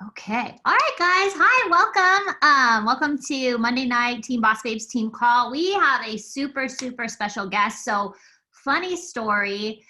Okay. All right, guys. Hi, welcome. Welcome to Monday Night Team Boss Babes Team Call. We have a super, super special guest. So, funny story.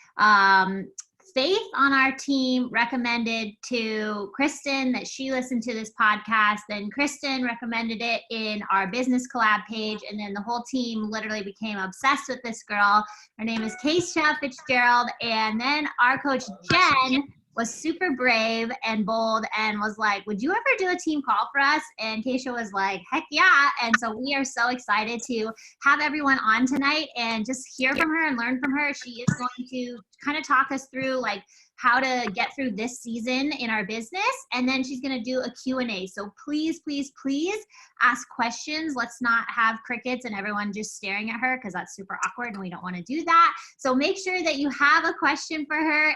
Faith on our team recommended to Kristen that she listened to this podcast. Then Kristen recommended it in our business collab page. And then the whole team literally became obsessed with this girl. Her name is Kacia Fitzgerald. And then our coach, Jen, was super brave and bold and was like, would you ever do a team call for us? And Kacia was like, heck yeah. And so we are so excited to have everyone on tonight and just hear from her and learn from her. She is going to kind of talk us through like how to get through this season in our business. And then she's going to do a Q&A. So please, please, please ask questions. Let's not have crickets and everyone just staring at her because that's super awkward and we don't want to do that. So make sure that you have a question for her.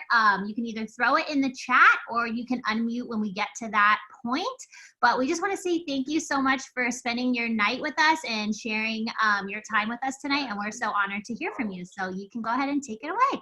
You can either throw it in the chat or you can unmute when we get to that point. But we just want to say thank you so much for spending your night with us and sharing your time with us tonight. And we're so honored to hear from you. So you can go ahead and take it away.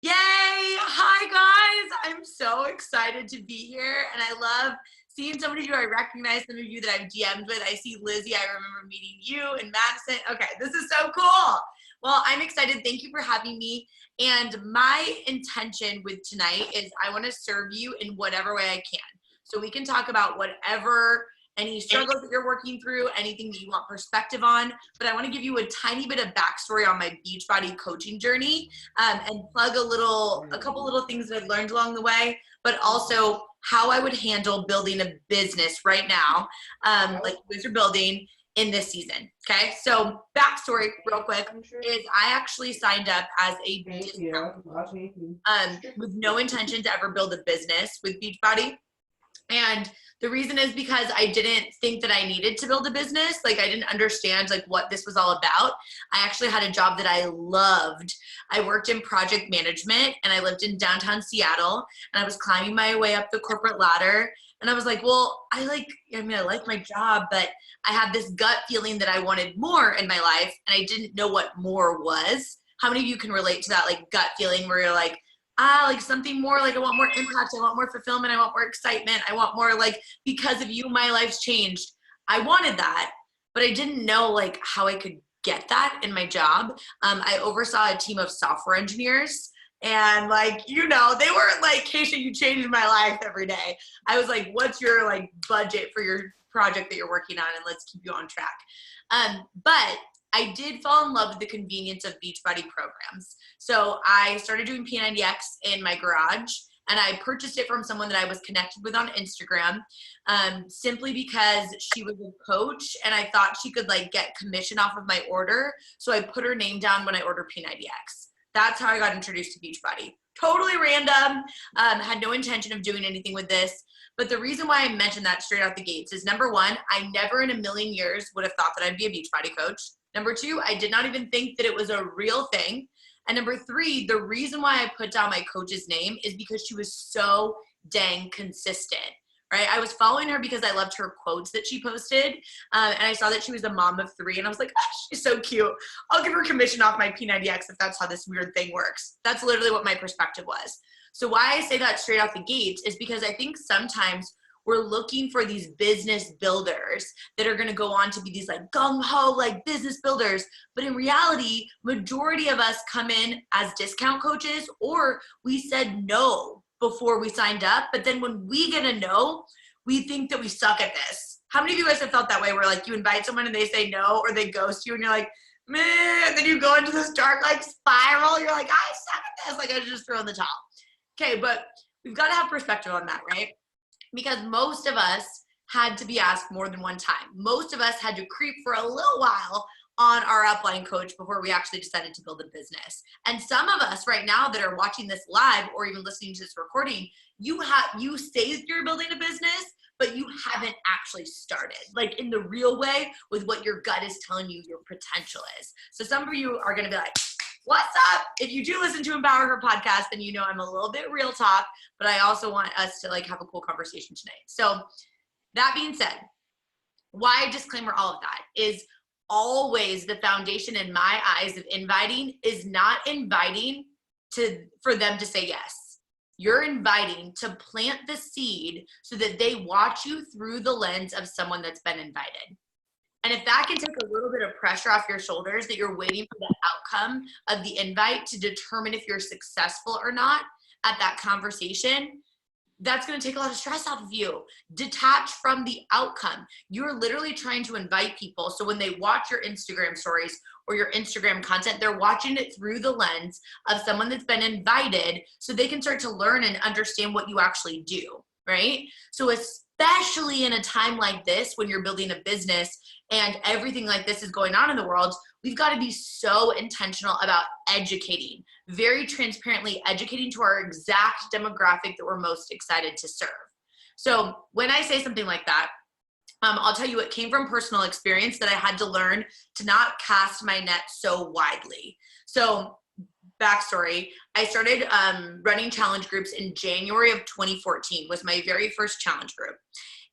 Yay! Hi guys! I'm so excited to be here and I love seeing some of you I recognize, some of you that I've DM'd with. I see Lizzie, I remember meeting you and Madison. Okay, this is so cool. Well, I'm excited. Thank you for having me. And my intention with tonight is I want to serve you in whatever way I can. So we can talk about whatever, any struggles that you're working through, anything that you want perspective on, but I want to give you a tiny bit of backstory on my Beachbody coaching journey and plug a couple little things that I've learned along the way, but also how I would handle building a business right now, like you guys are building in this season. Okay, so backstory real quick is I actually signed up as a discount with no intention to ever build a business with Beachbody. And the reason is because I didn't think that I needed to build a business. Like I didn't understand like what this was all about. I actually had a job that I loved. I worked in project management and I lived in downtown Seattle and I was climbing my way up the corporate ladder. And I was like, well, I like my job, but I had this gut feeling that I wanted more in my life and I didn't know what more was. How many of you can relate to that like gut feeling where you're like something more, like I want more impact, I want more fulfillment, I want more excitement, I want more like because of you, my life's changed. I wanted that, but I didn't know like how I could get that in my job. I oversaw a team of software engineers and like, you know, they weren't like, Kacia, you changed my life every day. I was like, what's your like budget for your project that you're working on and let's keep you on track. But I did fall in love with the convenience of Beachbody programs. So I started doing P90X in my garage and I purchased it from someone that I was connected with on Instagram simply because she was a coach and I thought she could like get commission off of my order. So I put her name down when I ordered P90X. That's how I got introduced to Beachbody. Totally random, had no intention of doing anything with this. But the reason why I mentioned that straight out the gates is number one, I never in a million years would have thought that I'd be a Beachbody coach. Number two, I did not even think that it was a real thing. And number three, the reason why I put down my coach's name is because she was so dang consistent, right? I was following her because I loved her quotes that she posted. And I saw that she was a mom of 3 and I was like, oh, she's so cute. I'll give her commission off my P90X if that's how this weird thing works. That's literally what my perspective was. So why I say that straight out the gates is because I think sometimes we're looking for these business builders that are going to go on to be these like gung-ho like business builders. But in reality, majority of us come in as discount coaches or we said no before we signed up. But then when we get a no, we think that we suck at this. How many of you guys have felt that way where like you invite someone and they say no or they ghost you and you're like, man, and then you go into this dark like spiral. You're like, I suck at this. Like I just throw in the towel. Okay, but we've got to have perspective on that, right? Because most of us had to be asked more than one time. Most of us had to creep for a little while on our upline coach before we actually decided to build a business. And some of us right now that are watching this live or even listening to this recording, you say that you're building a business, but you haven't actually started like in the real way with what your gut is telling you your potential is. So some of you are going to be like, what's up? If you do listen to Empower Her podcast, then you know I'm a little bit real talk, but I also want us to like have a cool conversation tonight. So that being said, why I disclaimer all of that is always the foundation in my eyes of inviting is not inviting for them to say yes. you're inviting to plant the seed so that they watch you through the lens of someone that's been invited. And if that can take a little bit of pressure off your shoulders, that you're waiting for the outcome of the invite to determine if you're successful or not at that conversation, that's going to take a lot of stress off of you. Detach from the outcome. You're literally trying to invite people. So when they watch your Instagram stories or your Instagram content, they're watching it through the lens of someone that's been invited so they can start to learn and understand what you actually do, right? So especially in a time like this, when you're building a business and everything like this is going on in the world, we've got to be so intentional about educating, very transparently educating to our exact demographic that we're most excited to serve. So when I say something like that, I'll tell you it came from personal experience that I had to learn to not cast my net so widely. So backstory, I started running challenge groups in January of 2014 was my very first challenge group.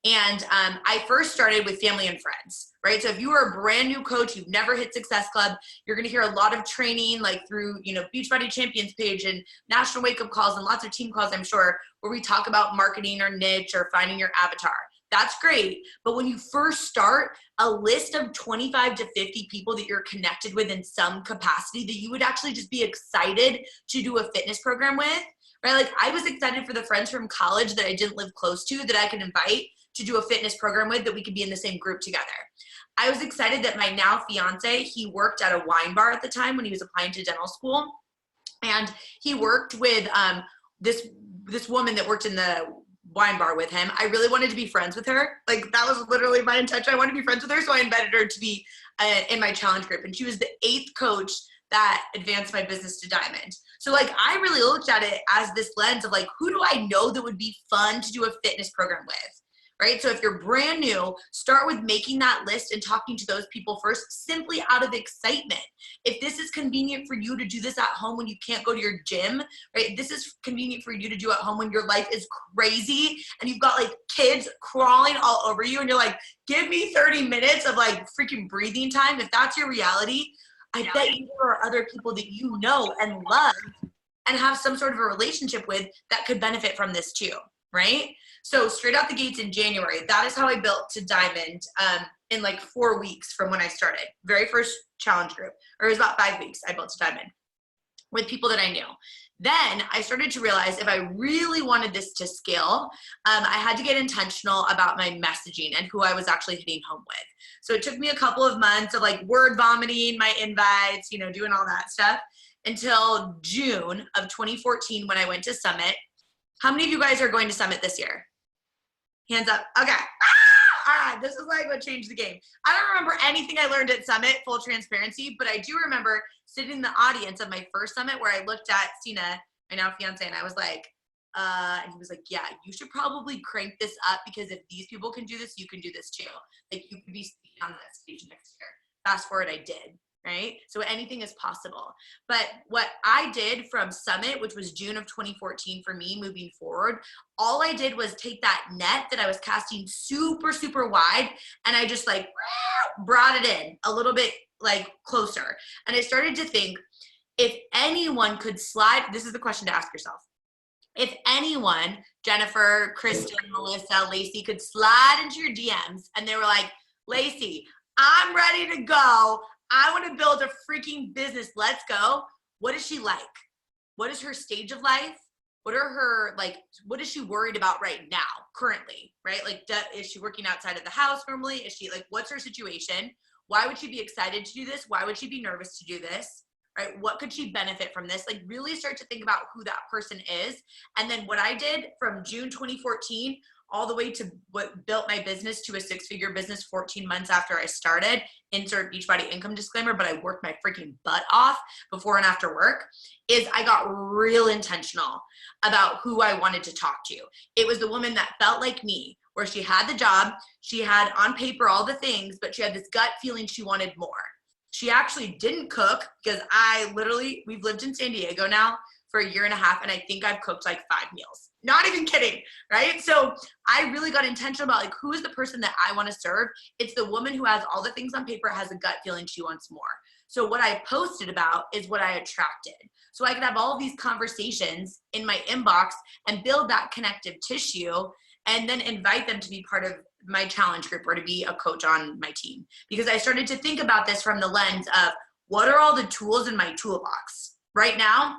And I first started with family and friends, right? So if you are a brand new coach, you've never hit Success Club, you're going to hear a lot of training like through, Beachbody Champions page and National Wake Up Calls and lots of team calls, I'm sure, where we talk about marketing or niche or finding your avatar. That's great. But when you first start, a list of 25 to 50 people that you're connected with in some capacity that you would actually just be excited to do a fitness program with, right? Like I was excited for the friends from college that I didn't live close to that I could invite to do a fitness program with, that we could be in the same group together. I was excited that my now fiance, he worked at a wine bar at the time when he was applying to dental school. And he worked with this woman that worked in the wine bar with him. I really wanted to be friends with her. Like that was literally my intention. I wanted to be friends with her. So I invited her to be in my challenge group. And she was the 8th coach that advanced my business to diamond. So like, I really looked at it as this lens of like, who do I know that would be fun to do a fitness program with? Right? So if you're brand new, start with making that list and talking to those people first, simply out of excitement. If this is convenient for you to do this at home when you can't go to your gym, right? This is convenient for you to do at home when your life is crazy and you've got like kids crawling all over you and you're like, give me 30 minutes of like freaking breathing time. If that's your reality, I bet you there are other people that you know and love and have some sort of a relationship with that could benefit from this too, right? So straight out the gates in January, that is how I built to diamond in like 4 weeks from when I started. Very first challenge group, or it was about 5 weeks I built to diamond with people that I knew. Then I started to realize if I really wanted this to scale, I had to get intentional about my messaging and who I was actually hitting home with. So it took me a couple of months of like word vomiting my invites, doing all that stuff until June of 2014 when I went to Summit. How many of you guys are going to Summit this year? Hands up. Okay. All right. This is like what changed the game. I don't remember anything I learned at Summit, full transparency, but I do remember sitting in the audience of my first Summit where I looked at Sina, my now fiance, and I was like, and he was like, yeah, you should probably crank this up because if these people can do this, you can do this too. Like you could be speaking on that stage next year. Fast forward, I did. Right? So anything is possible. But what I did from Summit, which was June of 2014 for me moving forward, all I did was take that net that I was casting super, super wide and I just like brought it in a little bit like closer. And I started to think if anyone could slide, this is the question to ask yourself. If anyone, Jennifer, Kristen, Melissa, Lacey could slide into your DMs and they were like, Lacey, I'm ready to go. I want to build a freaking business. Let's go. What is she like? What is her stage of life? What are her, what is she worried about right now, currently, right? Like, is she working outside of the house normally? Is she what's her situation? Why would she be excited to do this? Why would she be nervous to do this? Right? What could she benefit from this? Like really start to think about who that person is. And then what I did from June 2014 all the way to what built my business to a 6-figure business 14 months after I started, insert Beachbody income disclaimer, but I worked my freaking butt off before and after work, is I got real intentional about who I wanted to talk to. It was the woman that felt like me, where she had the job, she had on paper all the things, but she had this gut feeling she wanted more. She actually didn't cook because we've lived in San Diego now for 1.5 years, and I think I've cooked like 5 meals. Not even kidding, right? So I really got intentional about who is the person that I want to serve. It's the woman who has all the things on paper, has a gut feeling she wants more. So what I posted about is what I attracted. So I could have all of these conversations in my inbox and build that connective tissue and then invite them to be part of my challenge group or to be a coach on my team. Because I started to think about this from the lens of what are all the tools in my toolbox? Right now,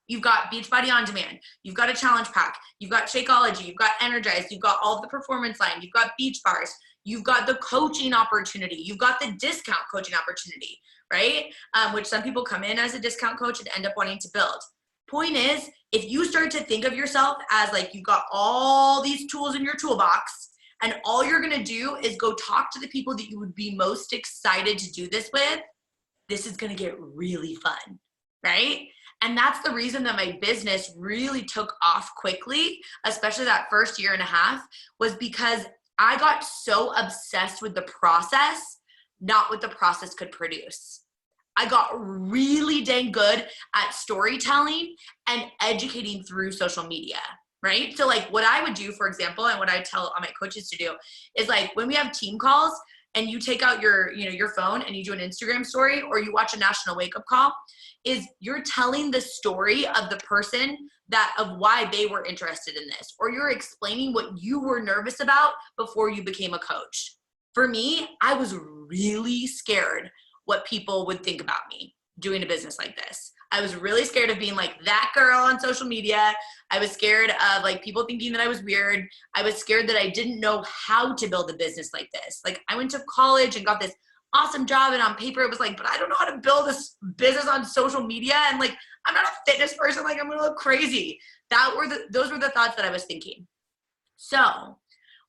you've got Beachbody On Demand, you've got a challenge pack, you've got Shakeology, you've got Energize, you've got all of the performance line, you've got beach bars, you've got the coaching opportunity, you've got the discount coaching opportunity, right? Which some people come in as a discount coach and end up wanting to build. Point is, if you start to think of yourself as like you've got all these tools in your toolbox and all you're gonna do is go talk to the people that you would be most excited to do this with, this is gonna get really fun, right? And that's the reason that my business really took off quickly, especially that first year and a half, was because I got so obsessed with the process, not what the process could produce. I got really dang good at storytelling and educating through social media, right? So like what I would do, for example, and what I tell all my coaches to do is like when we have team calls and you take out your phone and you do an Instagram story or you watch a national wake up call, is you're telling the story of the person of why they were interested in this, or you're explaining what you were nervous about before you became a coach. For me, I was really scared what people would think about me doing a business like this. I was really scared of being like that girl on social media. I was scared of like people thinking that I was weird. I was scared that I didn't know how to build a business like this. Like I went to college and got this awesome job, and on paper it was like, but I don't know how to build this business on social media, and like I'm not a fitness person, like I'm gonna look crazy. Those were the thoughts that I was thinking. So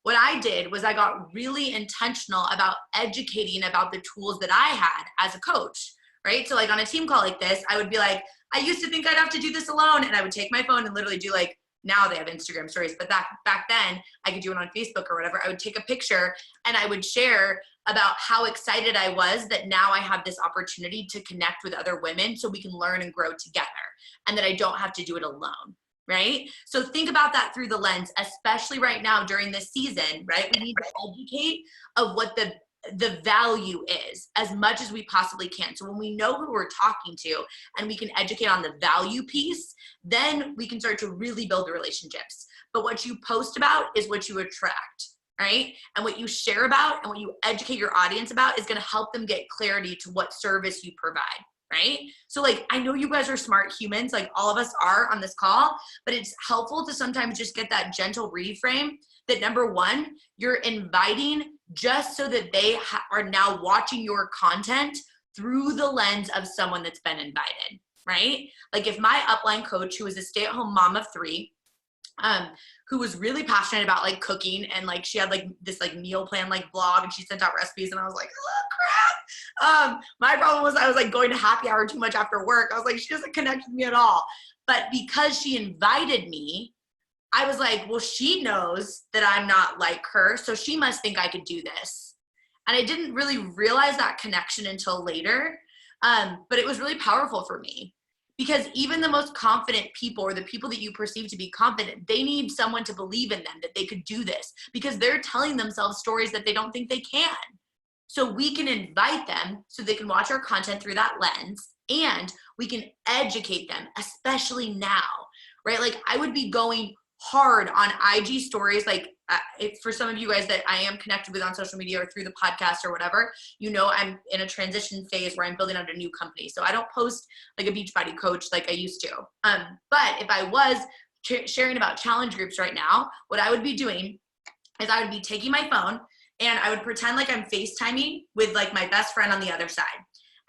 what I did was I got really intentional about educating about the tools that I had as a coach, right? So like on a team call like this, I would be like, I used to think I'd have to do this alone, and I would take my phone and literally do like, now they have Instagram stories, but back then I could do it on Facebook or whatever. I would take a picture and I would share about how excited I was that now I have this opportunity to connect with other women so we can learn and grow together, and that I don't have to do it alone, right? So think about that through the lens, especially right now during this season, right? We need to educate of what the value is as much as we possibly can. So when we know who we're talking to and we can educate on the value piece, then we can start to really build the relationships. But what you post about is what you attract, right? And what you share about and what you educate your audience about is going to help them get clarity to what service you provide, right? So like, I know you guys are smart humans, like all of us are on this call, but it's helpful to sometimes just get that gentle reframe that number one, you're inviting just so that they are now watching your content through the lens of someone that's been invited, right? Like if my upline coach, who was a stay-at-home mom of 3, who was really passionate about like cooking, and like she had like this like meal plan like blog, and she sent out recipes, and I was like, oh crap. My problem was I was like going to happy hour too much after work. I was like, she doesn't connect with me at all. But because she invited me, I was like, well, she knows that I'm not like her, so she must think I could do this. And I didn't really realize that connection until later, but it was really powerful for me, because even the most confident people, or the people that you perceive to be confident, they need someone to believe in them that they could do this, because they're telling themselves stories that they don't think they can. So we can invite them so they can watch our content through that lens, and we can educate them, especially now, right? Like I would be going hard on IG stories. Like for some of you guys that I am connected with on social media or through the podcast or whatever, you know, I'm in a transition phase where I'm building out a new company. So I don't post like a Beachbody coach like I used to. But if I was sharing about challenge groups right now, what I would be doing is I would be taking my phone and I would pretend like I'm FaceTiming with like my best friend on the other side.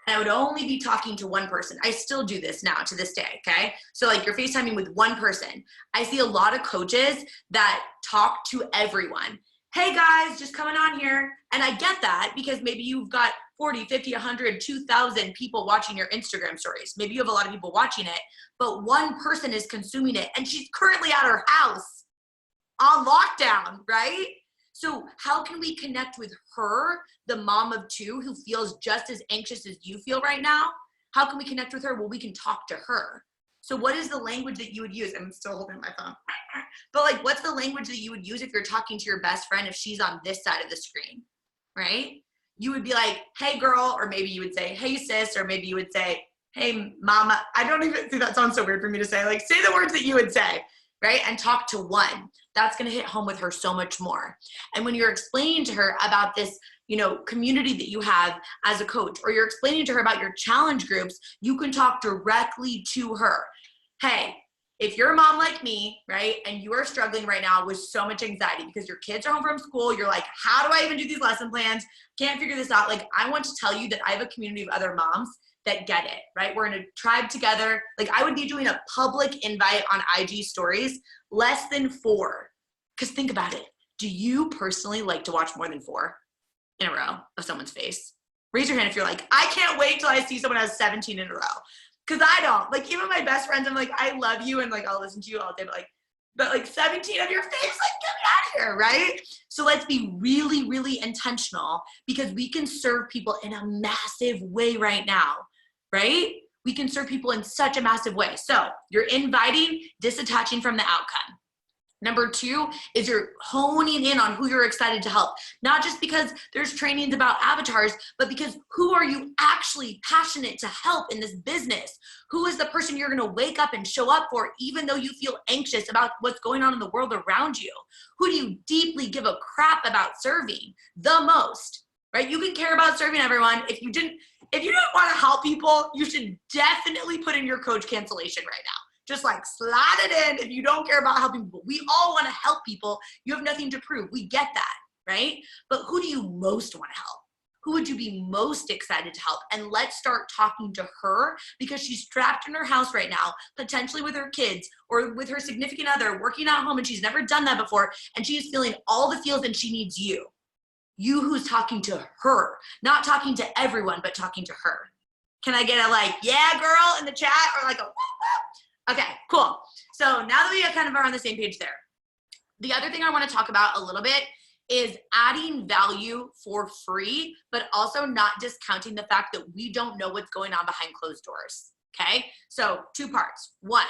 And I would only be talking to one person. I still do this now to this day, okay? So like you're FaceTiming with one person. I see a lot of coaches that talk to everyone. Hey guys, just coming on here. And I get that, because maybe you've got 40, 50, 100, 2,000 people watching your Instagram stories. Maybe you have a lot of people watching it, but one person is consuming it and she's currently at her house on lockdown, right? So how can we connect with her, the mom of 2 who feels just as anxious as you feel right now? How can we connect with her? Well, we can talk to her. So what is the language that you would use? I'm still holding my phone. But like, what's the language that you would use if you're talking to your best friend if she's on this side of the screen, right? you would be like, hey girl, or maybe you would say, hey sis, or maybe you would say, hey mama. I don't even think that sounds so weird for me to say. Like, say the words that you would say, right? And talk to one. That's going to hit home with her so much more. And when you're explaining to her about this, community that you have as a coach, or you're explaining to her about your challenge groups, you can talk directly to her. Hey, if you're a mom like me, right, and you are struggling right now with so much anxiety because your kids are home from school, you're like, how do I even do these lesson plans? Can't figure this out. Like, I want to tell you that I have a community of other moms that get it, right? We're in a tribe together. Like, I would be doing a public invite on IG stories, less than 4. Because think about it. Do you personally like to watch more than 4 in a row of someone's face? Raise your hand if you're like, I can't wait till I see someone has 17 in a row. Because I don't. Like, even my best friends, I'm like, I love you, and like, I'll listen to you all day, but like 17 of your face, like, get me out of here, right? So let's be really, really intentional, because we can serve people in a massive way right now, right? We can serve people in such a massive way. So you're inviting, disattaching from the outcome. Number 2 is you're honing in on who you're excited to help. Not just because there's trainings about avatars, but because who are you actually passionate to help in this business? Who is the person you're gonna wake up and show up for, even though you feel anxious about what's going on in the world around you? Who do you deeply give a crap about serving the most, right? You can care about serving everyone. If you didn't wanna help people, you should definitely put in your coach cancellation right now. Just like slide it in if you don't care about helping people. We all want to help people. You have nothing to prove. We get that, right? But who do you most want to help? Who would you be most excited to help? And let's start talking to her, because she's trapped in her house right now, potentially with her kids or with her significant other, working at home, and she's never done that before. And she is feeling all the feels, and she needs you. You who's talking to her, not talking to everyone, but talking to her. Can I get a like, yeah, girl in the chat, or like a whoop, whoop? Okay, cool. So now that we kind of are on the same page there, the other thing I want to talk about a little bit is adding value for free, but also not discounting the fact that we don't know what's going on behind closed doors, okay? So 2 parts. 1,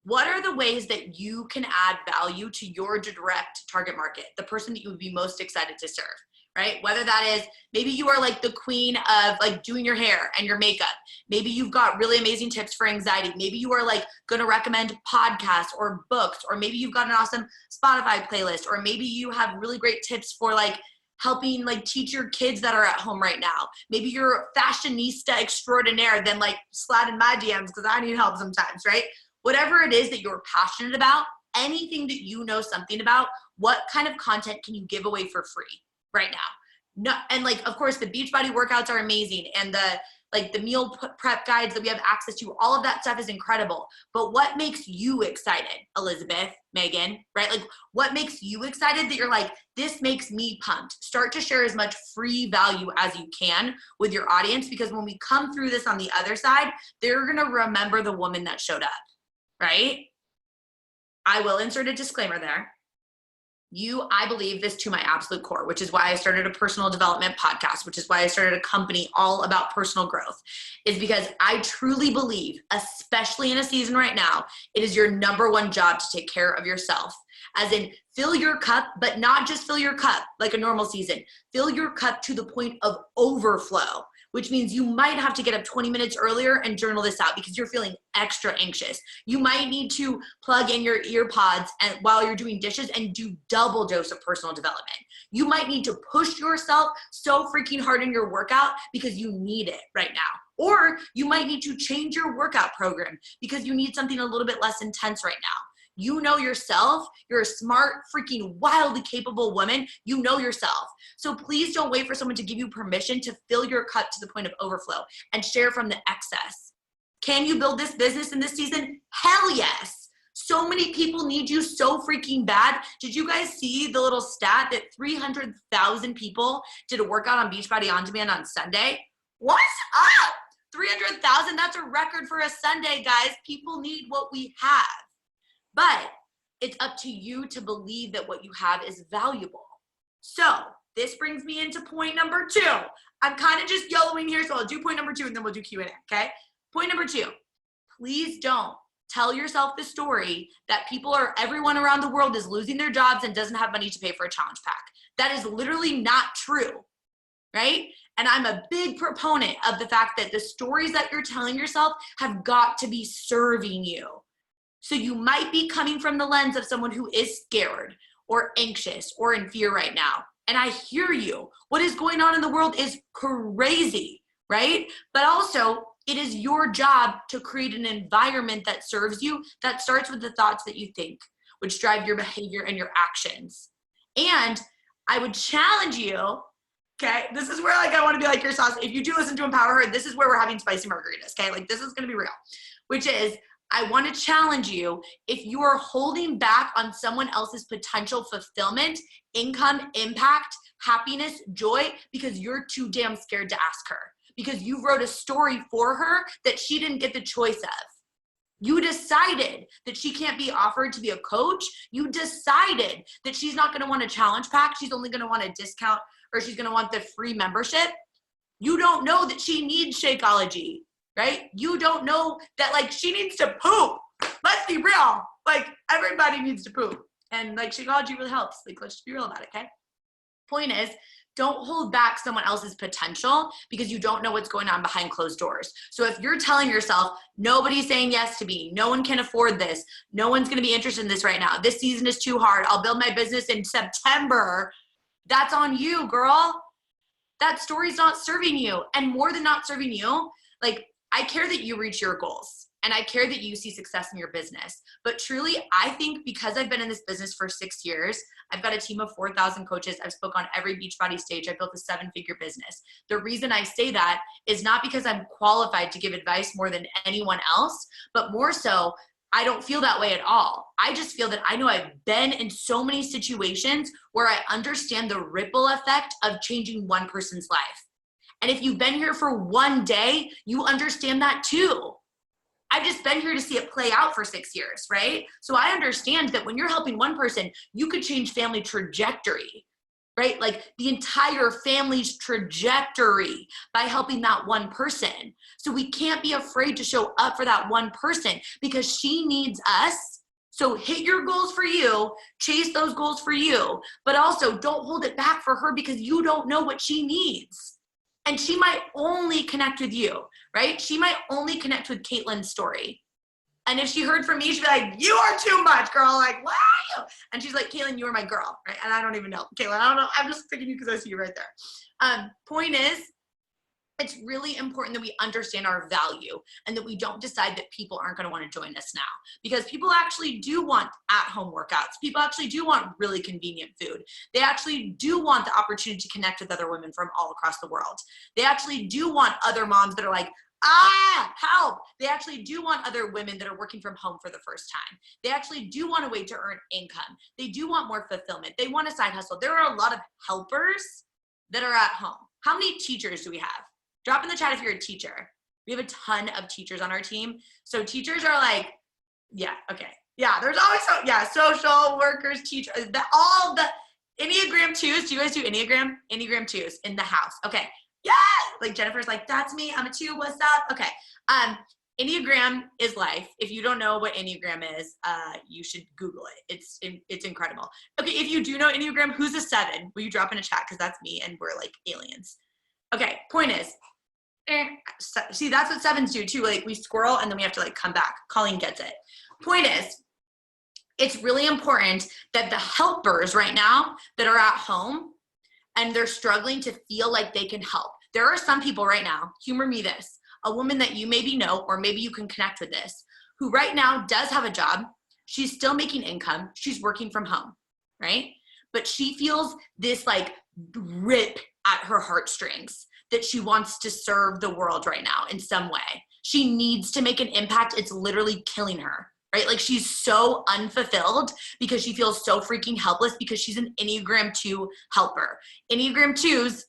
what are the ways that you can add value to your direct target market, the person that you would be most excited to serve? Right? Whether that is, maybe you are like the queen of like doing your hair and your makeup. Maybe you've got really amazing tips for anxiety. Maybe you are like going to recommend podcasts or books, or maybe you've got an awesome Spotify playlist, or maybe you have really great tips for like helping like teach your kids that are at home right now. Maybe you're a fashionista extraordinaire, then like slide in my DMs because I need help sometimes, right? Whatever it is that you're passionate about, anything that you know something about, what kind of content can you give away for free right now? No, and like, of course, the Beachbody workouts are amazing, and the meal prep guides that we have access to, all of that stuff is incredible. But what makes you excited, Elizabeth, Megan, right? Like, what makes you excited that you're like, this makes me pumped? Start to share as much free value as you can with your audience, because when we come through this on the other side, they're gonna remember the woman that showed up, right? I will insert a disclaimer there. I believe this to my absolute core, which is why I started a personal development podcast, which is why I started a company all about personal growth, is because I truly believe, especially in a season right now, it is your number 1 job to take care of yourself. As in, fill your cup, but not just fill your cup like a normal season. Fill your cup to the point of overflow, which means you might have to get up 20 minutes earlier and journal this out because you're feeling extra anxious. You might need to plug in your ear pods and while you're doing dishes and do double dose of personal development. You might need to push yourself so freaking hard in your workout because you need it right now. Or you might need to change your workout program because you need something a little bit less intense right now. You know yourself. You're a smart, freaking wildly capable woman. You know yourself. So please don't wait for someone to give you permission to fill your cup to the point of overflow and share from the excess. Can you build this business in this season? Hell yes. So many people need you so freaking bad. Did you guys see the little stat that 300,000 people did a workout on Beachbody On Demand on Sunday? What's up? 300,000, that's a record for a Sunday, guys. People need what we have. But it's up to you to believe that what you have is valuable. So this brings me into point number 2. I'm kind of just yellowing here, so I'll do point number 2 and then we'll do Q&A, okay? Point number 2, please don't tell yourself the story that everyone around the world is losing their jobs and doesn't have money to pay for a challenge pack. That is literally not true. right? And I'm a big proponent of the fact that the stories that you're telling yourself have got to be serving you. So you might be coming from the lens of someone who is scared or anxious or in fear right now. And I hear you. What is going on in the world is crazy, right? But also, it is your job to create an environment that serves you, that starts with the thoughts that you think, which drive your behavior and your actions. And I would challenge you, okay? This is where like I want to be like your sauce. If you do listen to Empower Her, this is where we're having spicy margaritas, okay? Like this is going to be real, which is I want to challenge you if you are holding back on someone else's potential fulfillment, income, impact, happiness, joy, because you're too damn scared to ask her, because you wrote a story for her that she didn't get the choice of. You decided that she can't be offered to be a coach. You decided that she's not going to want a challenge pack. She's only going to want a discount, or she's going to want the free membership. You don't know that she needs Shakeology, right? You don't know that like she needs to poop. Let's be real. Like everybody needs to poop. And like Shakeology really helps. Like let's just be real about it, okay? Point is, don't hold back someone else's potential because you don't know what's going on behind closed doors. So if you're telling yourself, nobody's saying yes to me, no one can afford this, no one's going to be interested in this right now, this season is too hard, I'll build my business in September, that's on you, girl. That story's not serving you. And more than not serving you, like I care that you reach your goals. And I care that you see success in your business. But truly, I think because I've been in this business for 6 years, I've got a team of 4,000 coaches. I've spoke on every Beachbody stage. I built a 7-figure business. The reason I say that is not because I'm qualified to give advice more than anyone else, but more so, I don't feel that way at all. I just feel that I know I've been in so many situations where I understand the ripple effect of changing one person's life. And if you've been here for one day, you understand that too. I've just been here to see it play out for 6 years, right? So I understand that when you're helping one person, you could change family trajectory, right? Like the entire family's trajectory by helping that one person. So we can't be afraid to show up for that one person because she needs us. So hit your goals for you, chase those goals for you, but also don't hold it back for her because you don't know what she needs. And she might only connect with you, right? She might only connect with Caitlin's story. And if she heard from me, she'd be like, you are too much, girl. Like, what are you? And she's like, Caitlin, you are my girl, right? And I don't even know. Caitlin, I don't know. I'm just picking you because I see you right there. Point is, it's really important that we understand our value and that we don't decide that people aren't going to want to join us now, because people actually do want at-home workouts. People actually do want really convenient food. They actually do want the opportunity to connect with other women from all across the world. They actually do want other moms that are like, help. They actually do want other women that are working from home for the first time. They actually do want a way to earn income. They do want more fulfillment. They want a side hustle. There are a lot of helpers that are at home. How many teachers do we have? Drop in the chat if you're a teacher. We have a ton of teachers on our team. So teachers are like, yeah, okay. Yeah, there's always, social workers, teachers, all the Enneagram 2s. Do you guys do Enneagram? Enneagram 2s in the house. Okay. Yeah. Like Jennifer's like, that's me. I'm a 2. What's up? Okay. Enneagram is life. If you don't know what Enneagram is, you should Google it. It's incredible. Okay. If you do know Enneagram, who's a 7? Will you drop in a chat? Because that's me and we're like aliens. Okay. Point is, see, that's what 7s do too. Like we squirrel and then we have to like come back. Colleen gets it. Point is, it's really important that the helpers right now that are at home and they're struggling to feel like they can help. There are some people right now, humor me this, a woman that you maybe know, or maybe you can connect with this, who right now does have a job. She's still making income. She's working from home, right? But she feels this like rip at her heartstrings that she wants to serve the world right now in some way. She needs to make an impact. It's literally killing her, right? Like she's so unfulfilled because she feels so freaking helpless because she's an Enneagram 2 helper. Enneagram 2s,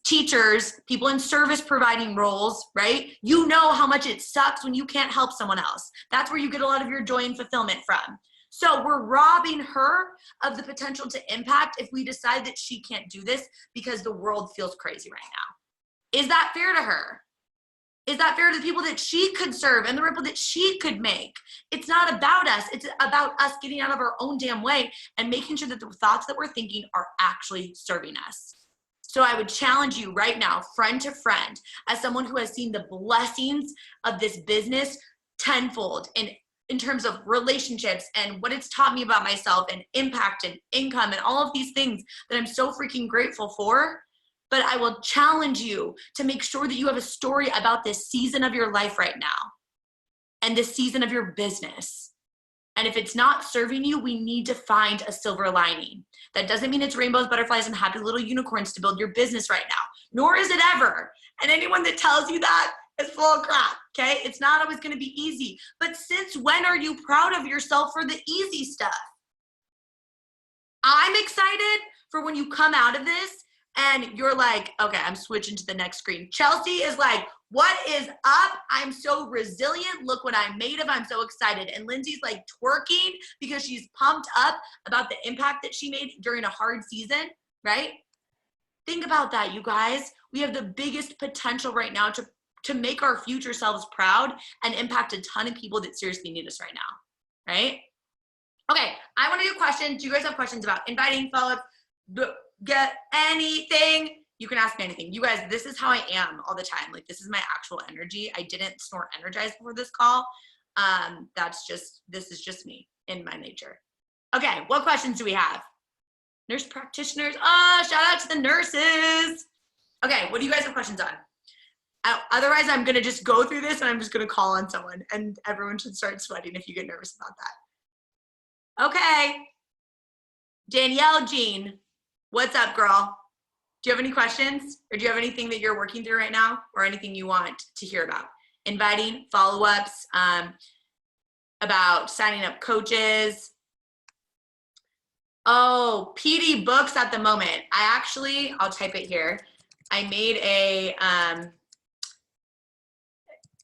teachers, people in service providing roles, right? You know how much it sucks when you can't help someone else. That's where you get a lot of your joy and fulfillment from. So we're robbing her of the potential to impact if we decide that she can't do this because the world feels crazy right now. Is that fair to her? Is that fair to the people that she could serve and the ripple that she could make? It's not about us. It's about us getting out of our own damn way and making sure that the thoughts that we're thinking are actually serving us. So I would challenge you right now, friend to friend, as someone who has seen the blessings of this business tenfold in terms of relationships and what it's taught me about myself and impact and income and all of these things that I'm so freaking grateful for. But I will challenge you to make sure that you have a story about this season of your life right now and this season of your business. And if it's not serving you, we need to find a silver lining. That doesn't mean it's rainbows, butterflies, and happy little unicorns to build your business right now, nor is it ever. And anyone that tells you that is full of crap, okay? It's not always gonna be easy. But since when are you proud of yourself for the easy stuff? I'm excited for when you come out of this and you're like, okay, I'm switching to the next screen. Chelsea is like, what is up? I'm so resilient. Look what I'm made of. I'm so excited. And Lindsay's like twerking because she's pumped up about the impact that she made during a hard season, right? Think about that, you guys. We have the biggest potential right now to make our future selves proud and impact a ton of people that seriously need us right now, right? Okay, I want to do questions. Do you guys have questions about inviting, follow-up, get anything? You can ask me anything. You guys, this is how I am all the time. Like, this is my actual energy. I didn't snort energize before this call. This is just me in my nature. Okay, what questions do we have? Nurse practitioners. Shout out to the nurses. Okay, what do you guys have questions on? Otherwise, I'm going to just go through this and I'm just going to call on someone and everyone should start sweating if you get nervous about that. Okay. Danielle Jean, what's up, girl? Do you have any questions or do you have anything that you're working through right now or anything you want to hear about? Inviting, follow-ups, about signing up coaches. Oh, PD books at the moment. I'll type it here. I made a,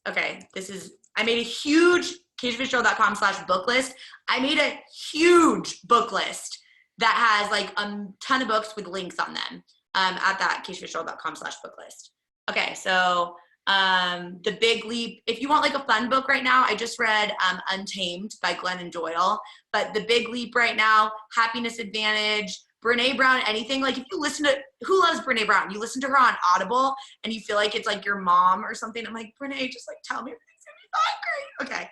I made a huge kaciafitzgerald.com/book list. I made a huge book list that has like a ton of books with links on them. At that kaciafitzgerald.com/book list. Okay, so The Big Leap. If you want like a fun book right now, I just read Untamed by Glennon Doyle. But The Big Leap right now, Happiness Advantage, Brene Brown, anything. Like if you listen to, who loves Brene Brown? You listen to her on Audible and you feel like it's like your mom or something. I'm like, Brene, just like tell me everything's gonna be fine. Great.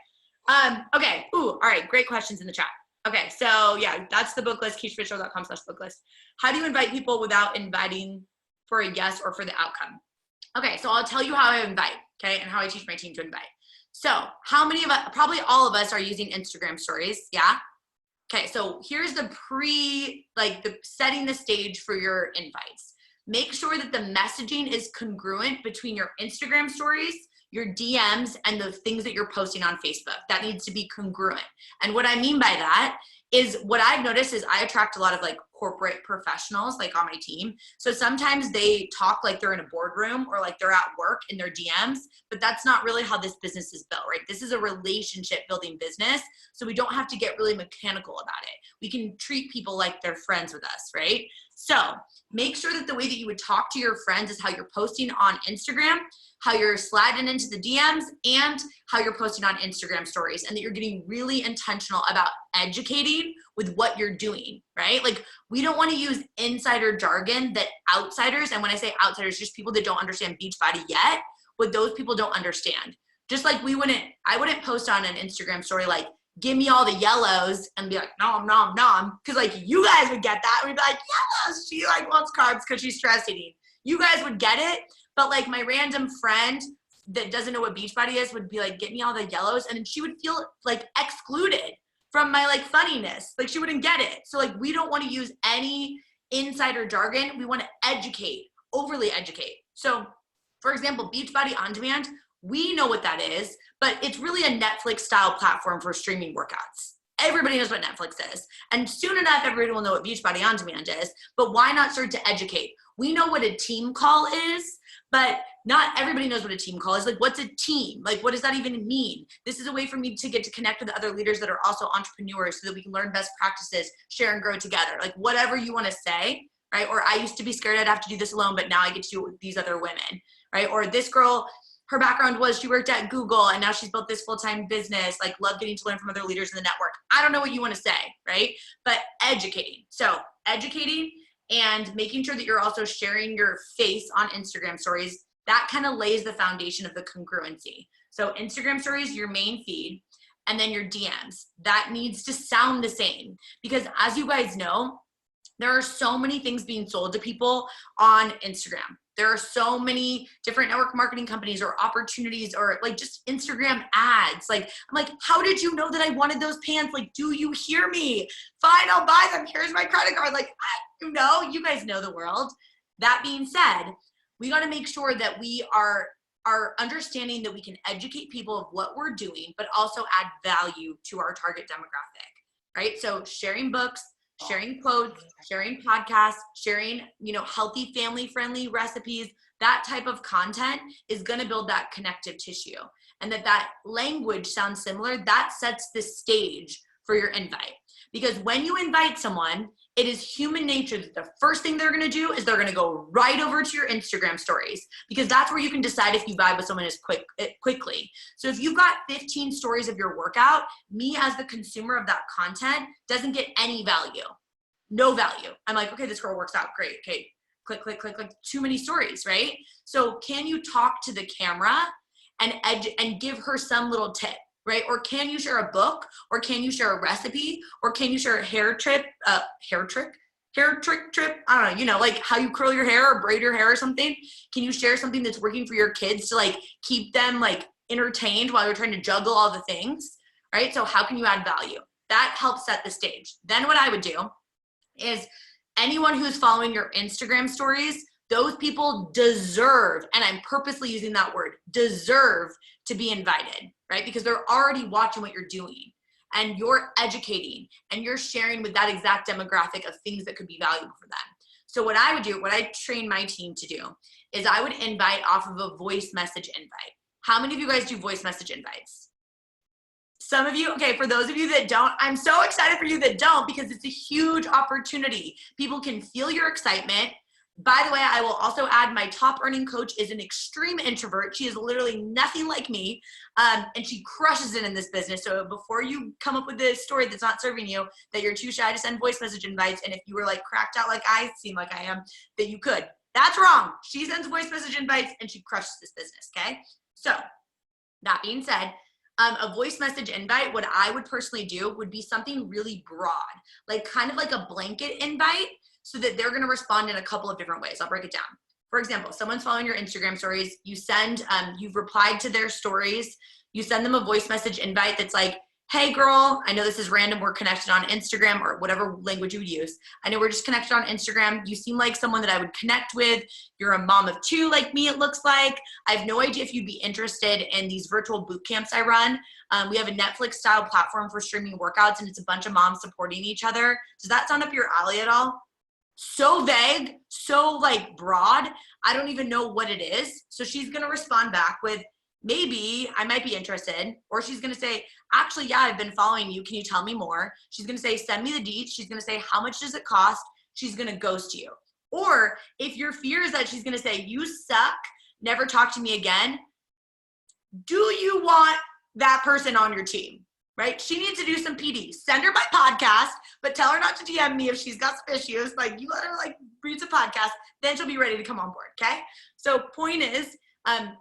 Okay. Ooh, all right. Great questions in the chat. Okay, so yeah, that's the book list, kaciafitzgerald.com/book list. How do you invite people without inviting for a yes or for the outcome? Okay, so I'll tell you how I invite, okay, and how I teach my team to invite. So how many of us, probably all of us are using Instagram stories, yeah? Okay, so here's the setting the stage for your invites. Make sure that the messaging is congruent between your Instagram stories, your DMs, and the things that you're posting on Facebook. That needs to be congruent. And what I mean by that is what I've noticed is I attract a lot of like corporate professionals like on my team. So sometimes they talk like they're in a boardroom or like they're at work in their DMs, but that's not really how this business is built, right? This is a relationship building business. So we don't have to get really mechanical about it. We can treat people like they're friends with us, right? So make sure that the way that you would talk to your friends is how you're posting on Instagram, how you're sliding into the DMs, and how you're posting on Instagram stories, and that you're getting really intentional about educating with what you're doing, right? Like we don't want to use insider jargon that outsiders, and when I say outsiders, just people that don't understand Beachbody yet, what those people don't understand. Just like I wouldn't post on an Instagram story like, give me all the yellows and be like, nom, nom, nom. Cause like you guys would get that. And we'd be like, yellows, she like wants carbs cause she's stress eating. You guys would get it. But like my random friend that doesn't know what Beachbody is would be like, get me all the yellows. And then she would feel like excluded from my like funniness. Like she wouldn't get it. So like, we don't want to use any insider jargon. We want to educate, overly educate. So for example, Beachbody On Demand, we know what that is, but it's really a Netflix style platform for streaming workouts. Everybody knows what Netflix is. And soon enough, everybody will know what Beachbody On Demand is, but why not start to educate? We know what a team call is, but not everybody knows what a team call is. Like, what's a team? Like, what does that even mean? This is a way for me to get to connect with other leaders that are also entrepreneurs so that we can learn best practices, share and grow together. Like, whatever you want to say, right? Or I used to be scared I'd have to do this alone, but now I get to do it with these other women, right? Or this girl, her background was she worked at Google and now she's built this full-time business, like love getting to learn from other leaders in the network. I don't know what you want to say, right? But educating. So educating and making sure that you're also sharing your face on Instagram stories, that kind of lays the foundation of the congruency. So Instagram stories, your main feed, and then your DMs. That needs to sound the same, because as you guys know, there are so many things being sold to people on Instagram. There are so many different network marketing companies or opportunities or like just Instagram ads. Like, I'm like, how did you know that I wanted those pants? Like, do you hear me? Fine, I'll buy them. Here's my credit card. Like, you guys know the world. That being said, we got to make sure that we are understanding that we can educate people of what we're doing, but also add value to our target demographic, right? So sharing books, sharing quotes, sharing podcasts, sharing, healthy family-friendly recipes, that type of content is going to build that connective tissue. And that language sounds similar, that sets the stage for your invite. Because when you invite someone, it is human nature that the first thing they're going to do is they're going to go right over to your Instagram stories, because that's where you can decide if you vibe with someone quickly. So if you've got 15 stories of your workout, me as the consumer of that content doesn't get any value. No value. I'm like, okay, this girl works out great. Okay, click, click, click, click. Too many stories, right? So can you talk to the camera and give her some little tip? Right? Or can you share a book, or can you share a recipe, or can you share a hair trick? I don't know, like how you curl your hair or braid your hair or something. Can you share something that's working for your kids to like keep them like entertained while you're trying to juggle all the things, right? So how can you add value? That helps set the stage. Then what I would do is anyone who's following your Instagram stories, those people deserve, and I'm purposely using that word, deserve to be invited, right? Because they're already watching what you're doing, and you're educating, and you're sharing with that exact demographic of things that could be valuable for them. So what I would do, what I train my team to do, is I would invite off of a voice message invite. How many of you guys do voice message invites? Some of you, okay, for those of you that don't, I'm so excited for you that don't, because it's a huge opportunity. People can feel your excitement. By the way, I will also add my top earning coach is an extreme introvert. She is literally nothing like me, and she crushes it in this business. So before you come up with this story that's not serving you, that you're too shy to send voice message invites, and if you were like cracked out like I seem like I am, that you could. That's wrong. She sends voice message invites and she crushes this business, okay? So that being said, a voice message invite, what I would personally do would be something really broad, like kind of like a blanket invite, so that they're going to respond in a couple of different ways. I'll break it down. For example, someone's following your Instagram stories. You send, you've replied to their stories. You send them a voice message invite that's like, hey girl, I know this is random. We're connected on Instagram, or whatever language you would use. I know we're just connected on Instagram. You seem like someone that I would connect with. You're a mom of 2 like me, it looks like. I have no idea if you'd be interested in these virtual boot camps I run. We have a Netflix style platform for streaming workouts, and it's a bunch of moms supporting each other. Does that sound up your alley at all? So vague, so like broad, I don't even know what it is. So she's gonna respond back with, maybe I might be interested. Or she's gonna say, actually, yeah, I've been following you. Can you tell me more? She's gonna say, send me the deets. She's gonna say, how much does it cost? She's gonna ghost you. Or if your fear is that she's gonna say, you suck, never talk to me again, do you want that person on your team? Right? She needs to do some PD. Send her my podcast, but tell her not to DM me if she's got some issues. Like, you let her like read some podcast, then she'll be ready to come on board, okay? So point is,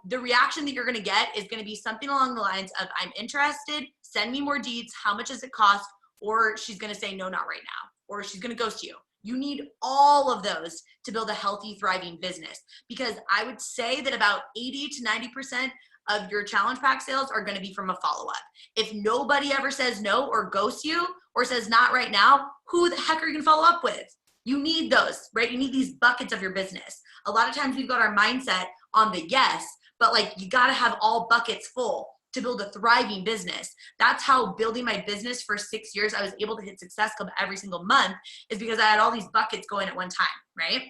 the reaction that you're gonna get is gonna be something along the lines of, I'm interested, send me more deets, how much does it cost? Or she's gonna say, no, not right now. Or she's gonna ghost you. You need all of those to build a healthy, thriving business. Because I would say that about 80 to 90% of your challenge pack sales are going to be from a follow-up. If nobody ever says no or ghosts you or says not right now, who the heck are you going to follow up with? You need those, right? You need these buckets of your business. A lot of times we've got our mindset on the yes, but like you got to have all buckets full to build a thriving business. That's how building my business for 6 years, I was able to hit Success Club every single month, is because I had all these buckets going at one time, right?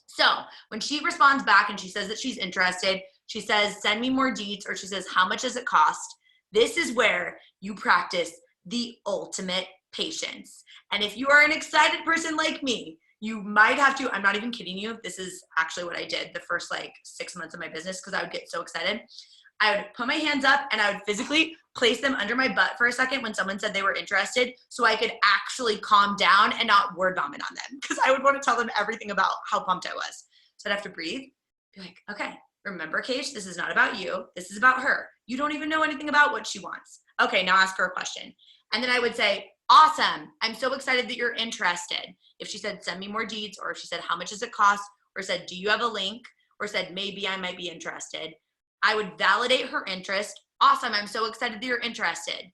So when she responds back and she says that she's interested, she says, send me more deets, or she says, how much does it cost? This is where you practice the ultimate patience. And if you are an excited person like me, you might have to, I'm not even kidding you, this is actually what I did the first like 6 months of my business, because I would get so excited. I would put my hands up and I would physically place them under my butt for a second when someone said they were interested so I could actually calm down and not word vomit on them, because I would want to tell them everything about how pumped I was. So I'd have to breathe, be like, okay, remember, Kacia, this is not about you. This is about her. You don't even know anything about what she wants. Okay, now ask her a question. And then I would say, awesome, I'm so excited that you're interested. If she said, send me more deets, or if she said, how much does it cost, or said, do you have a link, or said, maybe I might be interested, I would validate her interest. Awesome, I'm so excited that you're interested.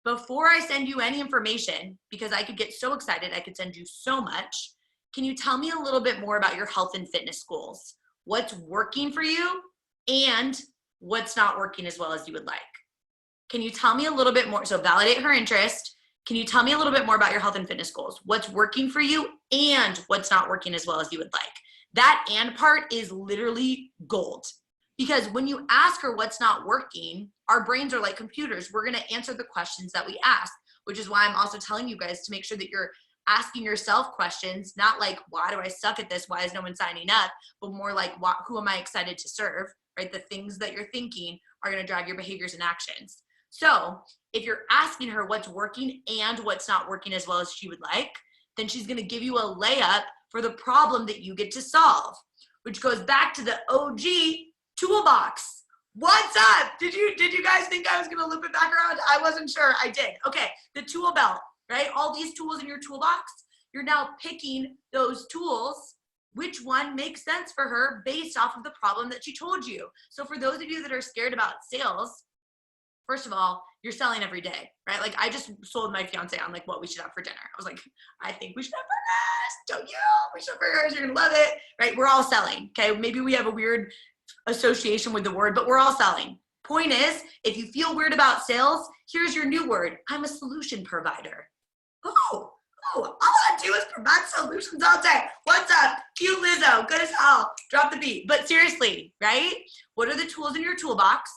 Before I send you any information, because I could get so excited, I could send you so much, can you tell me a little bit more about your health and fitness goals? What's working for you and what's not working as well as you would like? Can you tell me a little bit more? So validate her interest. Can you tell me a little bit more about your health and fitness goals? What's working for you and what's not working as well as you would like? That and part is literally gold. Because when you ask her what's not working, our brains are like computers. We're going to answer the questions that we ask, which is why I'm also telling you guys to make sure that you're asking yourself questions, not like, why do I suck at this? Why is no one signing up? But more like, who am I excited to serve, right? The things that you're thinking are going to drive your behaviors and actions. So if you're asking her what's working and what's not working as well as she would like, then she's going to give you a layup for the problem that you get to solve, which goes back to the OG toolbox. What's up? Did you guys think I was going to loop it back around? I wasn't sure. I did. Okay. The tool belt, right? All these tools in your toolbox, you're now picking those tools. Which one makes sense for her based off of the problem that she told you? So for those of you that are scared about sales, first of all, you're selling every day, right? Like I just sold my fiance on like what we should have for dinner. I was like, I think we should have burgers. Don't you? We should have burgers. You're gonna love it, right? We're all selling, okay? Maybe we have a weird association with the word, but we're all selling. Point is, if you feel weird about sales, here's your new word. I'm a solution provider. Oh, all I do is provide solutions all day. What's up? Cute Lizzo, good as hell. Drop the beat. But seriously, right? What are the tools in your toolbox?